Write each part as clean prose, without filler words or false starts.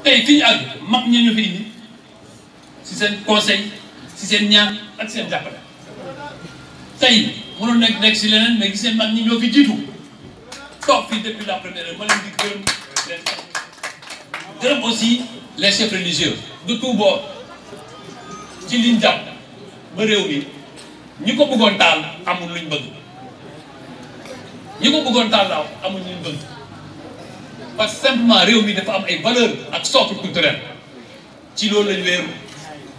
tey fi ñu àgg mag ñi ñu fi indi si seen conseil si seen ñaan ak seen jàppale tey mënoon nekk si leneen mais gis seen mag ñi ñoo fi jiitu toog fii depuis la première heure ma leen di gërëm leen gërëm aussi les chefs religieux de tout bord ci liñ jàpp ba réew mi ñi ko bëggoon taal amul luñ bëgg ñi ko bëggoon taal daaw amul luñ bëgg parce que simplement réew mi dafa am ay valeurs ak socle culturel ci loolu lañ weeru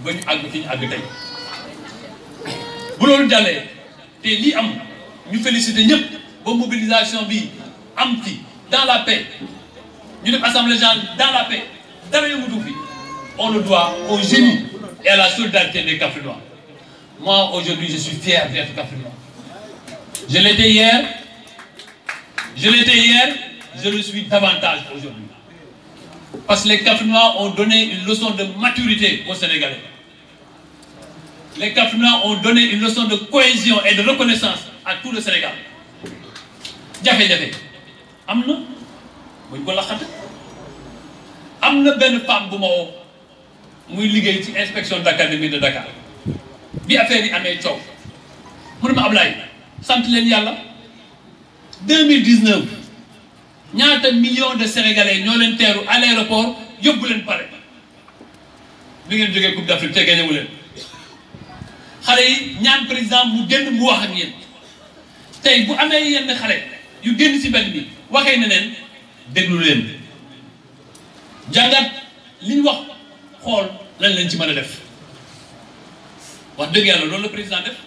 ba ñu àgg fi ñu àgg tey bu loolu jàllee te lii am ñu félicité ñëpp ba mobilisation bi am fi dans la paix ñu def assemblée générale dans la paix dara yëngatu fi on le doit au génie et à la solidarité des Kaffrinois. Moi aujourd'hui je suis fier d'être Kaffrinois. Je l'étais hier, je le suis davantage aujourd'hui. Parce que les Kaffrinois ont donné une leçon de maturité aux Sénégalais. Les Kaffrinois ont donné une leçon de cohésion et de reconnaissance à tout le Sénégal. jafe-jafe am na buñ ko laxate am na benn femme bu ma woo muy liggéey ci inspection d'académie de Dakar bi affaire yi amee coow mu ne ma Ablaye sant leen yàlla 2019 ñaata millions de Sénégalais ñoo leen teeru à l'aéroport yóbbu leen pare bi ngeen jógee Coupe d'Afrique te gañewu leen xale yi ñaan président mu génn mu wax ak yéen tey bu amee yenn xale yu génn ci benn bi waxee ne neen déglu leen jàngat li ñu wax xool lan leen ci mën a def wax dëgg yàlla loolu la président def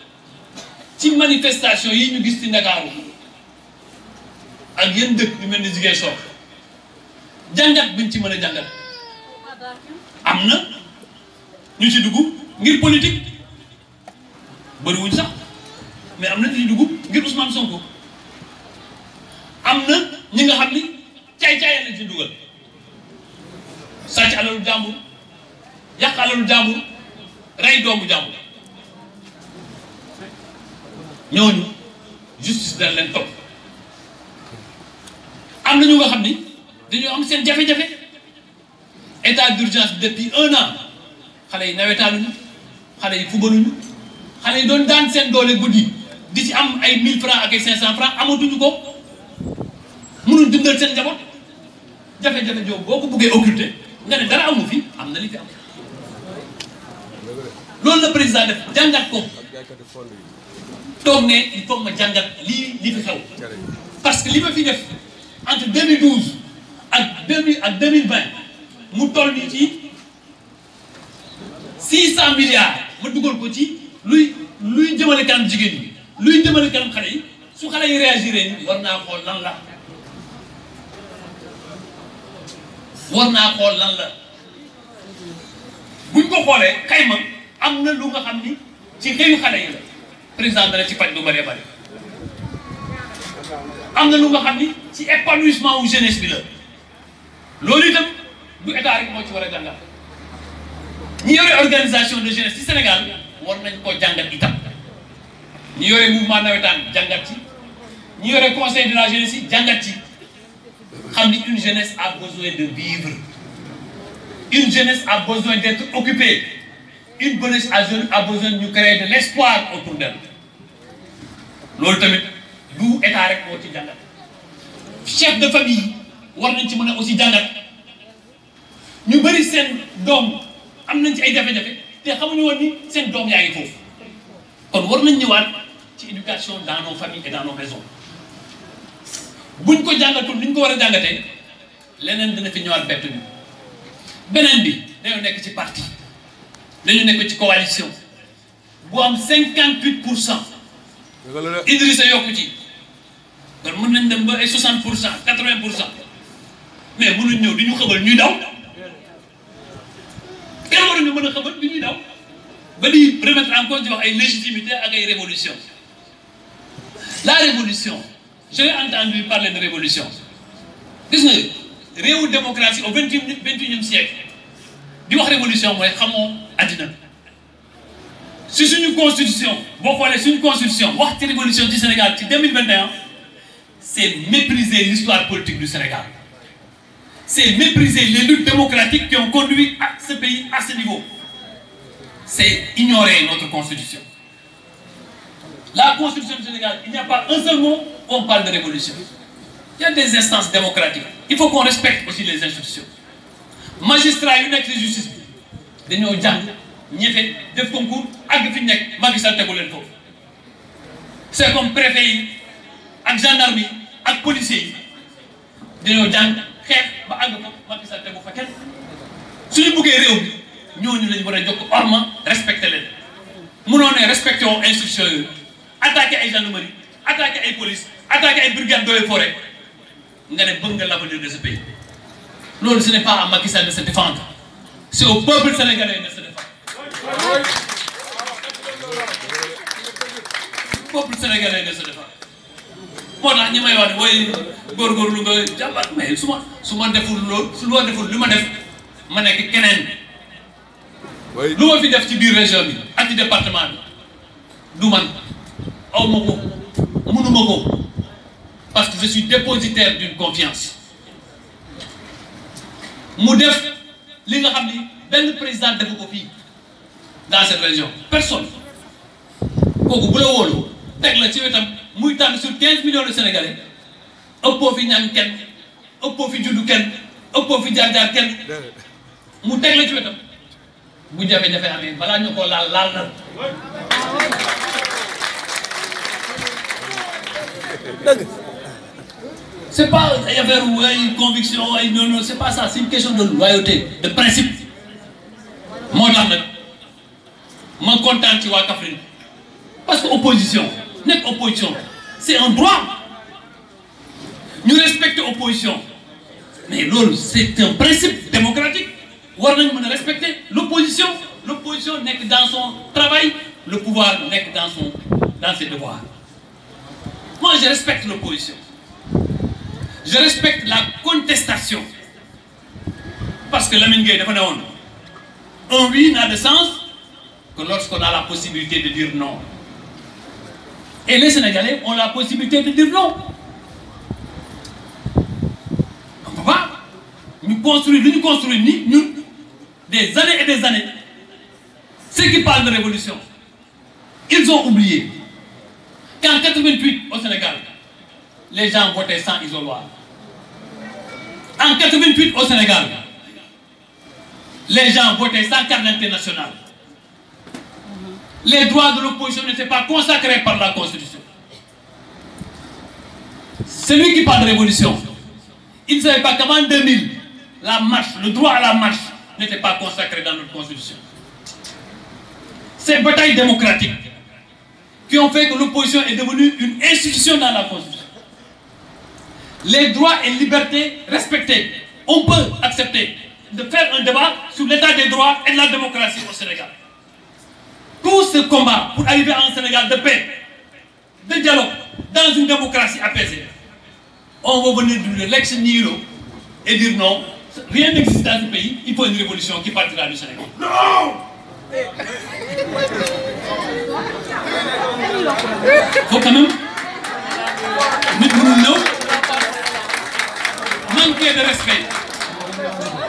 ci manifestation yi ñu gis ci Ndakaaru ak yenn dëkk yu mel ni Ziguinchor jàngat biñ ci mën a jàngat am na ñu ci dugg ngir politique bëriwuñ sax mais am na ñu ci dugg ngir Ousmane Sonko am na ñi nga xam ni caay-caay lañ ci dugal sàcc alalu jàmbur yàq alalu jàmbur rey doomu jàmbur ñooñu justice dana leen topp am na ñu nga xam ni dañoo am seen jafe-jafe état d'urgence depuis 1 an xale yi nawetaanuñu xale yi fubaluñu xale yi doon daan seen doole guddi di ci am ay 1000 francs ak ay 500 francs amatuñu ko mënuñ dundal seen njaboot jafe-jafe joobu boo ko buggee occulter nga ne dara amu fi am na li fi am loolu la président def jàngat ko toog ne il faut ma jàngat li fi xew parce que li ma fi def entre 2012 ak 2020 mu toll nii ci 600 milliards ma dugal ko ci luy jëmale kanam jigéen ñi luy jëmale kanam xale yi su xale yi réagiré ni war naa xool lan la buñ ko xoolee xayma am na lu nga xam ni ci xëyu xale yi la président dana ci faj lu bëree bëri am na lu nga xam ni ci épanouissement wu jeunesse bi la loolu itam du état rek moo ci war a jàngat ñi yore organisation de jeunesse ci Sénégal war nañ koo jàngat itam ñi yore mouvement nawetaan jàngat ci ñi yore conseil de la jeunesse yi jàngat ci xam ni une jeunesse a besoin de vivre une jeunesse a besoin d'être occupée une jeunesse a besoin de ñu créer de l'espoir autour d'elle loolu tamit du état rek moo ci jàngat chef de famille war nañ ci mën a aussi jàngat ñu bëri seen doom am nañ ci ay jafe-jafe te xamuñu woon ni seen doom yaa ngi foofu kon war nañ ñëwaat ci éducation dans nos familles et dans nos maisons buñ ko jàngatul ni ñu ko war a jàngatee leneen dina fi ñëwaat bett ñu beneen bi dañoo nekk ci parti dañu nekk ci coalition bu am 58%. Idrissa yokku ci kon mën nañ dem ba ay 60%, 80%. mais mënuñ ñëw di ñu xëbal ñuy daw kenn waruñu mën a xëbal di ñuy daw ba di remettre en cause di wax ay légitimité ak ay révolution la révolution j'ai entendu parler de révolution gis nga réewu démocratie au 21e siècle di wax révolution mooy xamoo àddina si suñu constitution boo xoolee suñu constitution wax ci révolution du Sénégal ci 2021 c'est mépriser l'histoire politique du Sénégal c'est mépriser les luttes démocratiques qui ont conduit à ce pays à ce niveau. C'est ignorer notre constitution. La constitution du Sénégal, il n'y a pas un seul mot où on parle de révolution. Il y a des instances démocratiques. Il faut qu'on respecte aussi les institutions. Magistrats yu nekk ci justice bi dañoo jàng ñefe def concours ak fi nekk Macky Sall tegu leen foofu. C'est comme préfet yi ak gendarme yi ak policiers yi dañoo jàng xeex ba àgg ko Macky Sall tegu fa kenn suñu buggee réew bi ñooñu lañu war a jokk orma respecté leen mënoo ne respecté woo institution yooyu attaqué ay gendarmerie attaqué ay police attaqué ay brigade d'eaux et forêts nga ne bëgg nga l'avenir de ce pays. Loolu ce n'est pas à Macky Sall de se défendre, c'est au peuple sénégalais de se défendre. Peuple sénégalais de se défendre. Moo tax ñi may wax ne mooy góorgóorlu nga jàmbat mais su ma deful loolu su ma deful lu ma def ma nekk keneen. Lu ma fi def ci biir région bi ak ci département bi du man aw ma ko mënuma ko parce que je suis dépositaire d'une confiance. mu def li nga xam ni benn président defu ko fii dans cette région personne kooku bu la wóolu teg la ci wetam muy tànn sur 15 millions de Sénégalais ëppoo fi ñaan kenn ëppoo fi juddu kenn ëppoo fi jaar-jaar kenn mu teg la ci wetam bu jafe-jafe amee balaa ñu ko laal na. dëgg. C'est pas une affaire ou une conviction, non, c'est pas ça, c'est une question de loyauté, de principe. Moi, je suis content de voir Kaffrine. Parce que l'opposition, notre opposition, c'est un droit. Nous respectons l'opposition. Mais c'est un principe démocratique. Nous devons respecter l'opposition. L'opposition n'est que dans son travail, le pouvoir n'est que dans ses devoirs. Moi, je respecte l'opposition. Je respecte la contestation. Parce que Lamine Gueye dafa ne woon un oui n'a de sens que lorsqu'on a la possibilité de dire non. Et les Sénégalais ont la possibilité de dire non. On ne peut pas. Nous construisons des années et des années. Ceux qui parlent de révolution, ils ont oublié qu'en 88 au Sénégal, les gens votaient sans isoloir. En 88 au Sénégal, les gens votaient sans carte d'identité nationale. Les droits de l'opposition n'étaient pas consacrés par la Constitution. Celui qui parle de révolution, il ne savait pas qu'avant 2000, la marche, le droit à la marche n'était pas consacré dans notre Constitution. Ces batailles démocratiques qui ont fait que l'opposition est devenue une institution dans la Constitution. Les droits et libertés respectés. On peut accepter de faire un débat sur l'état des droits et de la démocratie au Sénégal. Tout ce combat pour arriver à un Sénégal de paix, de dialogue, dans une démocratie apaisée, on va venir de l'ex nihilo et dire non, rien n'existe dans ce pays, il faut une révolution qui partira du Sénégal. Non! Faut quand même manquer de respect,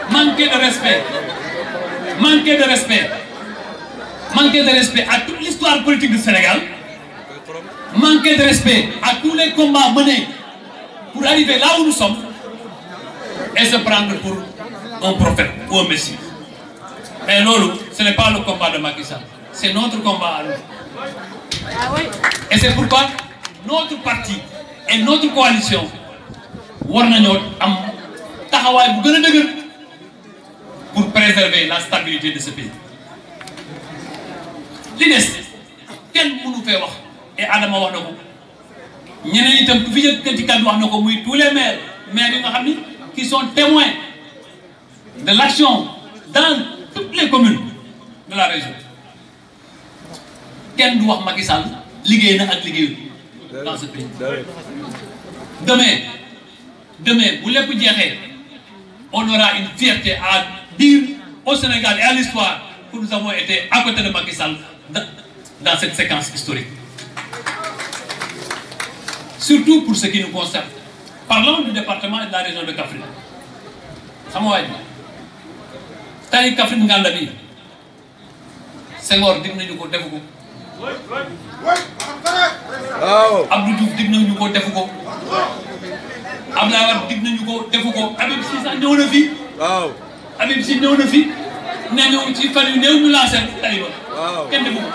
manquer de respect, manquer de respect, manquer de respect à toute l'histoire politique du Sénégal, manquer de respect à tous les combats menés pour arriver là où nous sommes et se prendre pour un prophète ou un messie. Mais Lolo, ce n'est pas le combat de Macky Sall, c'est notre combat à nous. Et c'est pourquoi notre parti et notre coalition war nañoo am taxawaay bu gën a dëgër pour préserver la stabilité de ce pays. li des kenn mënu fee wax et Adama wax na ko ñeneen itam ku fi yëkkati kàddu wax na ko muy tous les maires yi nga xam ni qui sont témoins de l'action dans toutes les communes de la région. Kenn du wax Macky Sall liggéey na ak liggéeyul dans ce pays. Demain, vous l'avez dit, on aura une fierté à dire au Sénégal et à l'histoire que nous avons été à côté de Macky Sall dans cette séquence historique. Surtout pour ce qui nous concerne. Parlons du département et de la région de Kaffrine. sama waay bi tali Kaffrine Nganda bi Senghor dig nañu ko defu ko waaw Abdou Diouf dig nañu ko defu ko Abdoulaye Wade dig nañu ko defu ko Habib Sy sax ñëw na fi waaw Habib Sy ñëw na fi nee ñu ci fan yu néew ñu lancé tali ba waaw kenn defu ko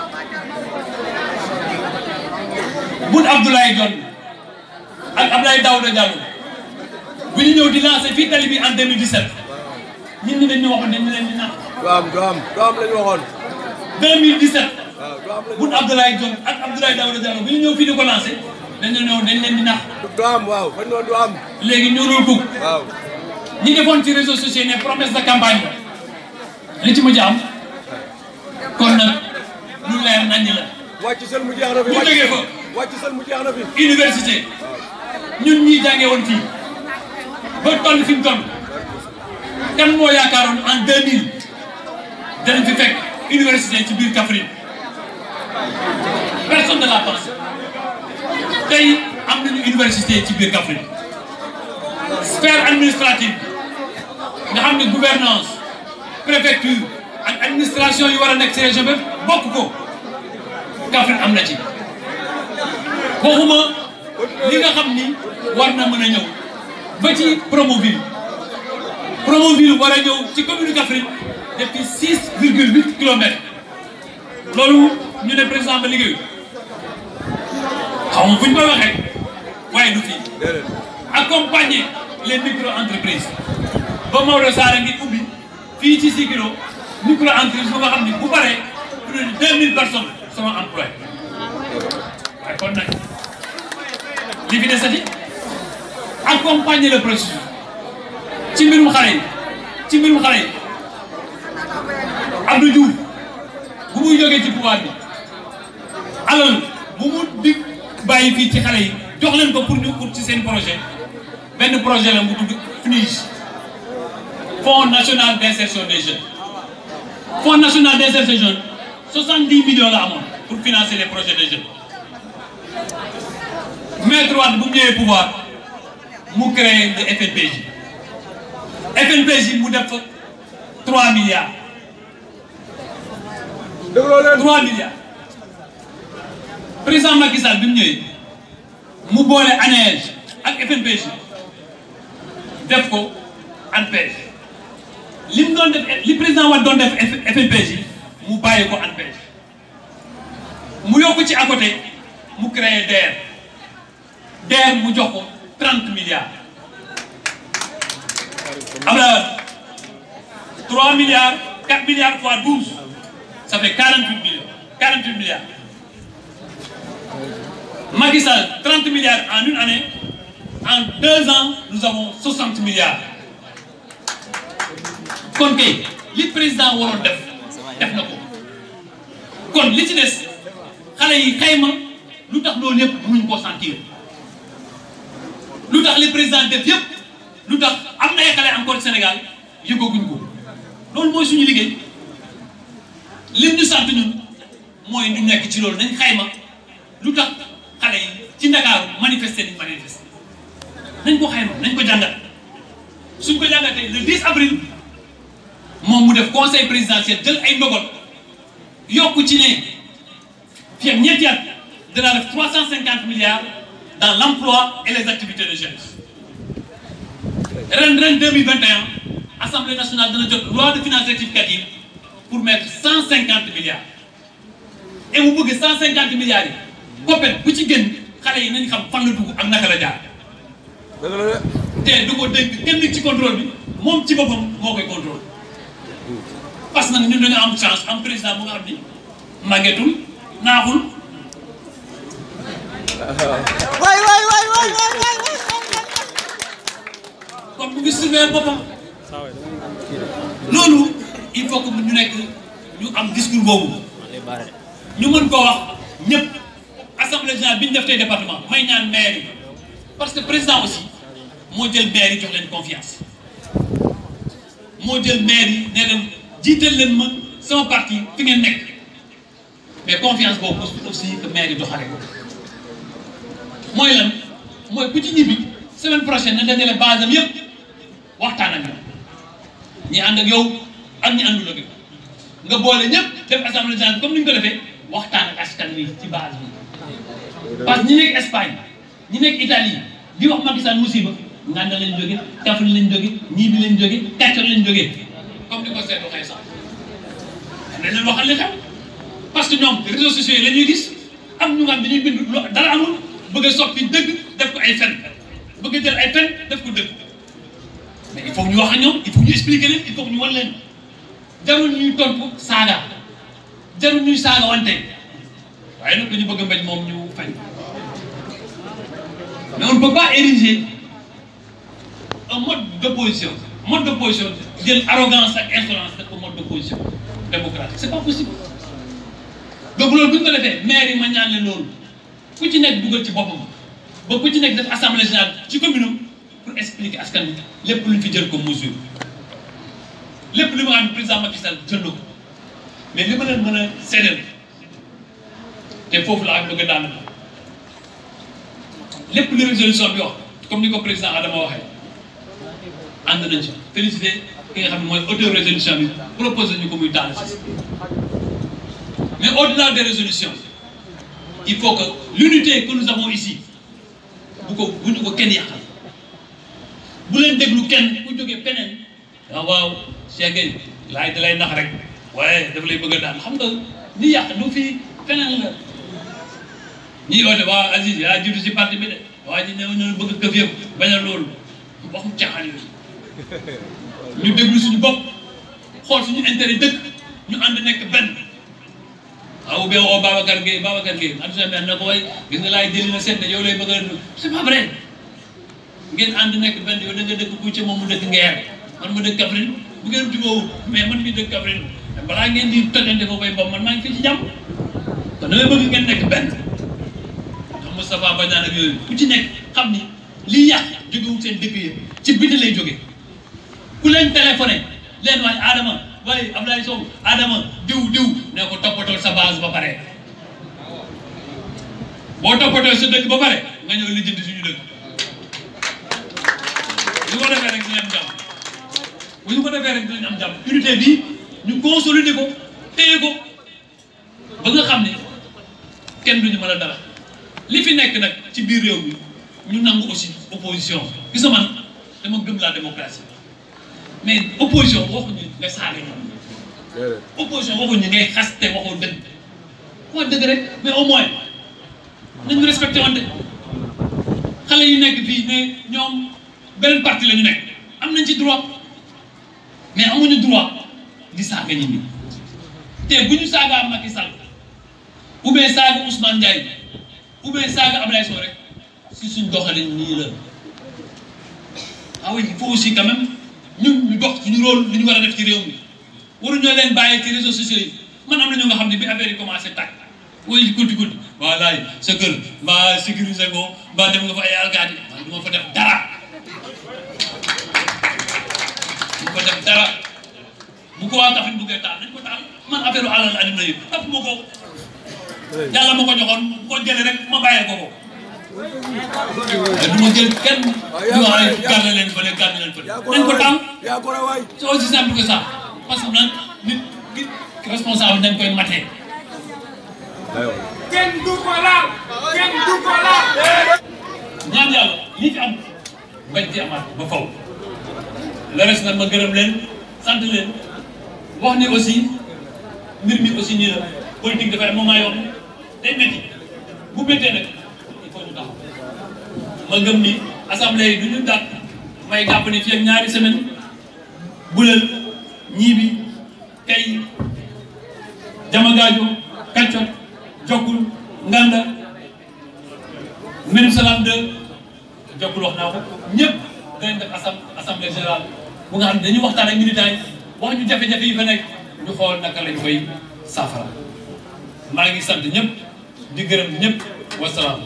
Boun Abdoulaye Dionne ak Abdoulaye Daouda Diallo bu ñu ñëw di lancé fii tali bi en 2017 ñun ñi dañ ñu waxoon dañ leen di naan. du am la ñu waxoon. 2017. waaw du am la ñu Boun Abdoulaye Dionne ak Abdoulaye Daouda Diallo bu ñu ñëw fii di ko lancé dañ leen di nax. du am waaw fañ noonu du am. léegi ñoo doon dugg. waaw. ñi defoon ci réseaux sociaux ne promesse de campagne li ci mujj am kon nag lu leer naññ la. wàcc sel mu jeex na fi ñu jógee fa. wàcc sel mu jeex na fi. université ñun ñii jàngee woon fii ba toll fi ñu toll kan moo yaakaaroon en 2000 danañ fi fekk université ci biir Kaffrine personne ne l'a pensé tey am nañu université ci biir Kaffrine sphère administrative nga xam ne gouvernance préfecture ak administration yi war a nekk ci région bi bokk ko Kaffrine am na ci waxuma li nga xam ni war na mën a ñëw ba ci Promoville war a ñëw ci commune Kaffrine depuis 6,8 kilomètres loolu ñu ne président ba liggéeyu xaw ma fu ñu koy waxee waaye du fii accompagner les micro-entreprises ba Maodo Sarr ngi ubbi fii ci Sikiro micro-entreprise bu nga xam ni bu paree plus de 2000 personnes seront employées waaye kon nag li fi desati accompagner le processus ci mbirum xale yi Abdou Diouf bu muy jógee ci pouvoir bi alal bu mu di bàyyi fii ci xale yi jox leen ko pour ñu ut ci seen projet benn projet la mu tudd FNIJ Fonds national d'insertion des jeunes Fonds national d'insertion des jeunes 70 millions la amoon pour financer les projets des jeunes Maître Wade bu mu ñëwee pouvoir mu créé le FNPJ mu def 3 milliards. 3 milliards. Président Macky Sall bi mu ñëwee mu boole ANEJ ak FNPJ def ko ANPEJ li mu doon def li président Wade doon def FNPJ mu bàyyi ko ANPEJ mu yokk ci à côté mu créé DER mu jox ko 30 milliards. Abdoulaye 3 milliards 4 milliards fois 12 ça fait 48 milliards. Macky Sall 30 milliards en une année en 2 ans nous avons 60 milliards. kon kay li président waroon def na ko kon li ci des xale yi xayma lu tax loolu yëpp mënuñ koo sentir lu tax li président def yëpp lu tax am na ay xale encore Sénégal yëgooguñ ko loolu mooy suñu liggéey lim ñu sant ñun mooy ñu nekk ci loolu nañ xayma lu tax xale yi ci Ndakaaru manifester nañ ko xayma nañ ko jàngat suñ ko jàngatee le 10 avril moom mu def conseil présidentiel jël ay ndogal yokku ci ne fii ak ñetti at dana def 350 milliards dans l'emploi et les activités de jeunes. ren 2021 Assemblée nationale dana jot loi de finances rectificative pour mettre 150 milliards et mu bëgg 150 milliards yi COPED bu ci gën xale yi nañ xam fan la dugg ak naka la jaar. te du ko dégg kenn ci contrôle bi moom ci boppam moo koy contrôle parce que nag ñun dañu am chance am président bu nga xam ni màggetul naaxul. waay kon mu ngi surveiller boppam loolu il faut que ñu nekk ñu am discours boobu ñu mën koo wax ñëpp assemblée générale bi ñu def tey département may ñaan maire yi parce que président aussi moo jël maire yi jox leen confiance moo jël maire yi ne leen jiital leen ma sama parti fi ngeen nekk mais confiance boobu aussi que maire yi doxale ko mooy lan mooy ku ci ñibbi semaine prochaine na dajale base am yëpp waxtaan ak ñoom ñi ànd ak yow ak ñi àndul ak yow nga boole ñëpp def assemblée générale comme ni ñu ko defee waxtaan ak askan wi ci base bi parce que ñi nekk Espagne ñi nekk Italie di wax Macky Sall musiba Nganda lañ jóge Kaffrine lañ jóge ñii bi lañ jóge Kàccor lañ jóge comme ni ko seet waxee sax dañ leen waxal li xew parce que ñoom réseaux sociaux yi la ñuy gis am ñu nga xam dañuy bind dara amul bëgg a soppi dëgg def ko ay fen bëgg a jël ay fen def ko dëgg mais il faut ñu wax ak ñoom il faut ñu expliquer leen il faut ñu wan leen jarul ñuy tontu saaga jarul ñuy saaga wante waaye nag dañu bëgg a mbéj moom ñu fañ mais on ne peut pas ériger un mode d'opposition jël arrogance ak insolence def ko mode d'opposition démocratique c'est pas possible donc loolu bu ñu ko defee maire yi ma ñaan leen loolu ku ci nekk dugal ci boppam ba ku ci nekk def assemblée générale ci commune pour expliquer askan wi lépp lu ñu fi jël comme mesure lépp li ma xam président Macky Sall jël na ko mais li ma leen mën a seedeel te foofu la ak bëgg a daanaka lépp li résolution bi wax comme ni ko président Adama waxee ànd nañ ci félicité ki nga xam ne mooy auteur résolution bi proposé ñu ko muy daal si mais au-delà des résolutions il faut que l'unité que nous avons ici bu ñu ko kenn yàqal bu leen déglu kenn ku jógee feneen waaw Cheikh Gueye laay da lay nax rek waaye dafa lay bëgg a daan xam nga ni yàq du fii feneen la ñii oote waa Aziz yaa jiitu si parti bi de waa ji ne bëgg këf yëpp bañ a loolu waxu caaxaan yooyu ñu déglu suñu bopp xool suñu intérêt dëkk ñu ànd nekk benn waaw bien woo Babacar Gueye addusa maire na ko way gis nga laay jëli na seet ne yow lay bëgg a c'est pas vrai ngeen ànd nekk benn yow da nga dëkk Kouthia moom mu dëkk Nguer man ma dëkk Kaffrine bu ngeen jubóowu mais man mi dëkk Kaffrine balaa ngeen di tojante foofu bay bopp man maa ngi fii ci jàmm kon damay bëgg ngeen nekk benn xam Moustapha Badiane ak yooyu ku ci nekk xam ni lii yàq jógewul seen dëkk yi ci biti lay jóge ku leen téléphoné leen wax Adama waaye Abdoulaye Sow Adama diw ne ko toppatoo sa base ba pare boo toppatoo sa dëkk ba pare nga ñëw lijjanti suñu dëkk bu ñu ko defee rek dinañ am jàmm bu ñu ko defee rek dinañ am jàmm unité bi ñu consolider ko téye ko ba nga xam ne kenn duñu mën a dara li fi nekk nag ci biir réew mi ñu nangu aussi opposition gis nga man dama gëm la démocratie mais opposition waxuñu nga saaga ñoom opposition waxuñu ngay xaste waxoo dëgg wax dëgg rek mais au moins nañu respecté wante xale yu nekk fii ne ñoom beneen parti la ñu nekk am nañ ci droit mais amuñu droit di saaga ñi ñi te bu ñu saaga Macky Sall ou bien saaga Ousmane Ndiaye ou bien saaga Abdoulaye Sow rek si suñ doxalin nii la ah oui il faut aussi quand même ñun ñu dox suñu rôle li ñu war a def ci réew mi waruñoo leen bàyyi ci réseaux sociaux yi man am na ñu nga xam ne bi affaire yi commencé tàkk woy guddi voilà sa kër mbaa sécuriser ko mbaa dem nga fa ay alkaati man du ma fa def dara du ma fa def dara bu ko waa Kaffrine buggee taal nañ ko taal man affaire u alal àddina yi topp ma ko yàlla ma ko joxoon bu ko jëlee rek ma bàyyee ko du ma jël kenn ñu wax ay garder leen fële nañ ko taal c'est aussi simple que ça parce que nag nit responsable dañ koy matee kenn du ko laal ñaan yàlla lii fi am bañ ci amaat ba faw le reste nag ma gërëm leen sant leen wax ne aussi mbir mi aussi nii la politique dafay am moment yoo xam ne day métti bu méttee nag il faut ñu taxaw ma gëm ni assemblée yi du ñu dàq may jàpp ni fii ak ñaari semaine bulal ñiibi kay jamagaajo Kàccor Jokkul Nganda Medina Salaam 2 Jokkul wax naa ko ñëpp danañ def assemblée générale bu nga xam ne dañuy waxtaan ak militants yi wax ñu jafe-jafe yi fa nekk ñu xool naka lañ koy saafara maa ngi sant ñëpp di gërëm ñëpp wasalaam